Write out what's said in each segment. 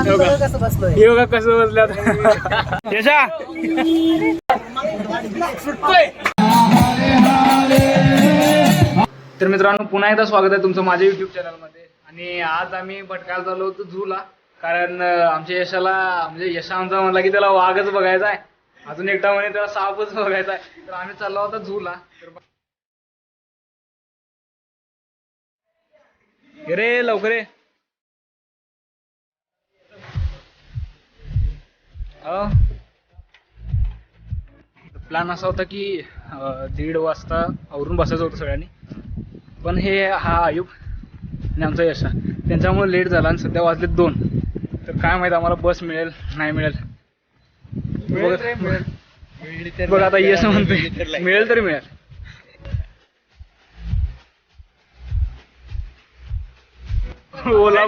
कसं बसलोय हे बघा कसं बसल्यात यशा तर मित्रांनो पुन्हा एकदा स्वागत आहे तुमचं माझ्या युट्यूब चॅनलमध्ये. आणि आज आम्ही भटकायला चाललो होतो झूला, कारण आमच्या यशाला म्हणजे यशा आमचा म्हणला की त्याला वाघच बघायचा आहे, अजून एकटा म्हणे त्याला सापच बघायचा आहे. तर आम्ही चाललो होतो झूला. तर रे लवकर ये. प्लॅन असा होता की 1:30 वाजता आवरून बसायचं होतं सगळ्यांनी, पण हे हा आयुब आणि आमचा यशा त्यांच्यामुळे लेट झाला आणि सध्या वाजले 2. तर काय माहिती आम्हाला बस मिळेल नाही मिळेल. बघ आता यश म्हणतोय मिळेल तरी मिळेल. ओला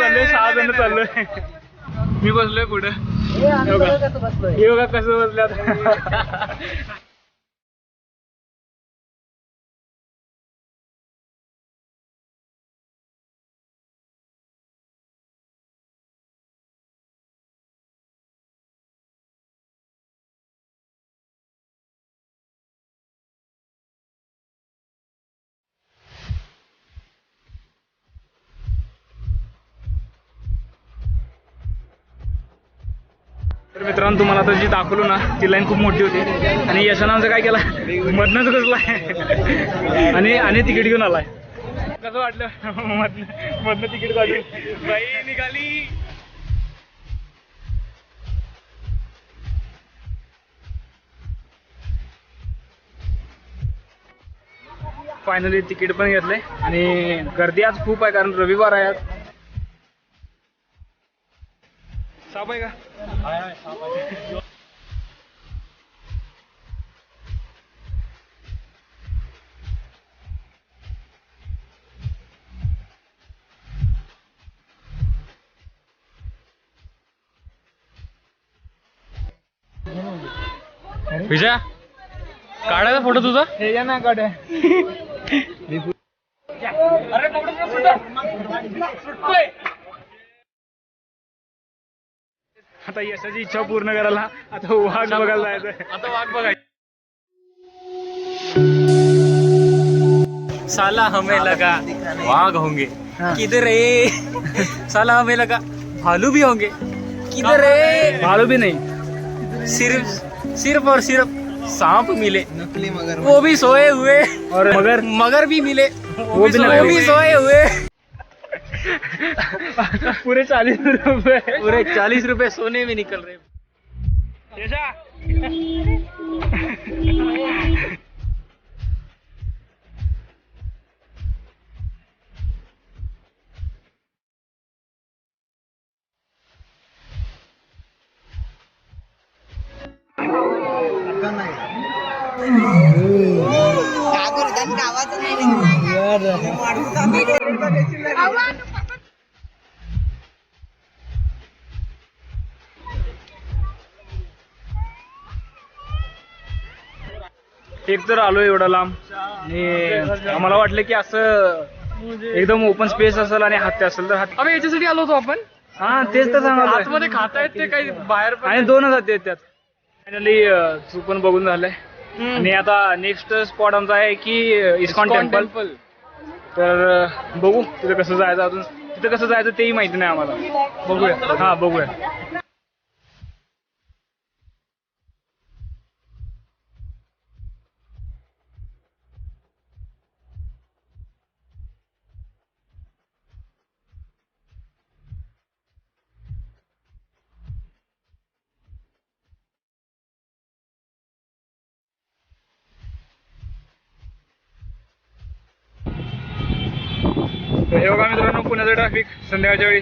चाललोय 6 जण चाललोय. मी बसलोय पुढं. हे बघा कसं बसल्यात. तर मित्रांनो तुम्हाला आता जी दाखवलो ना ती लाईन खूप मोठी होती आणि यशानं आमचं काय केलं मधनच घुसलाय आणि तिकीट घेऊन आलाय. कसं वाटलं मधनं तिकीट काढून बाई निघाली. फायनली तिकीट पण घेतले आणि गर्दी आज खूप आहे कारण रविवार आहे आज. साप आहे का? विजया काढायचा फोटो तुझा हे या ना काढ. आता यशाची इच्छा पूर्ण करायला आता वाघ बघायला जायचं. आता वाघ बघायचं. साला हमें लगा वाघ होंगे किधर रे. साला हमें लगा भालू भी होंगे किधर रे. भालू भी नहीं, सिर्फ और सिर्फ सांप मिले, नकली मगर, वो भी सोए हुए. और मगर भी मिले, वो भी सोए हुए. पूरे 40 रुपए, पूरे 40 रुपए सोने में निकल रहे. एक तर आलोय एवढा लांब आणि आम्हाला वाटलं की असं एकदम ओपन स्पेस असेल आणि हत्ती असेल तर अबे याच्यासाठी आलो होतो आपण. हा तेच तर सांगा आतमध्ये खातायत ते काही बाहेर आणि 2च हत्ती आहेत त्यात. फायनली झू पण बघून झालंय आणि आता नेक्स्ट स्पॉट आमचा आहे की इस्कॉन टेम्पल. तर बघू तिथं कसं जायचं, अजून तिथं कसं जायचं तेही माहिती नाही आम्हाला. बघूया. हा बघूया. हे बघा मित्रांनो पुण्याचं ट्रॅफिक संध्याकाळच्या वेळी.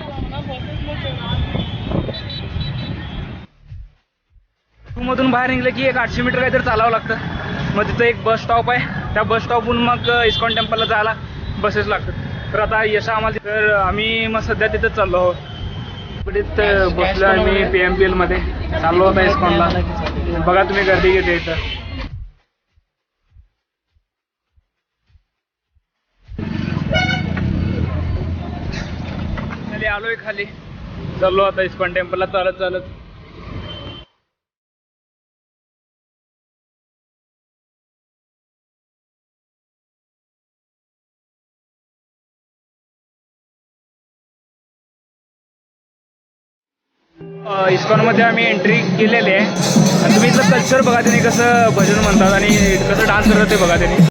मधून बाहेर निघलं की एक 800 मीटर काहीतरी चालावं लागतं. मग तिथं एक बस स्टॉप आहे, त्या बस स्टॉपहून मग इस्कॉन टेम्पलला जायला बसेस लागतात. तर आता यशा आम्हाला तर आम्ही मग सध्या तिथंच चाललो आहोत. बसलो आम्ही PMPL मध्ये चाललो होता इस्कॉनला. बघा तुम्ही गर्दी घेते इथं. फायनली आलोय खाली, चाललो आता इस्कॉन टेम्पलला चालत चालत. इस्कॉनमध्ये आम्ही एंट्री केलेली आहे आणि तुम्ही इथलं कल्चर बघा, त्यांनी कसं भजन म्हणतात आणि कसं डान्स करतात ते बघा त्यांनी.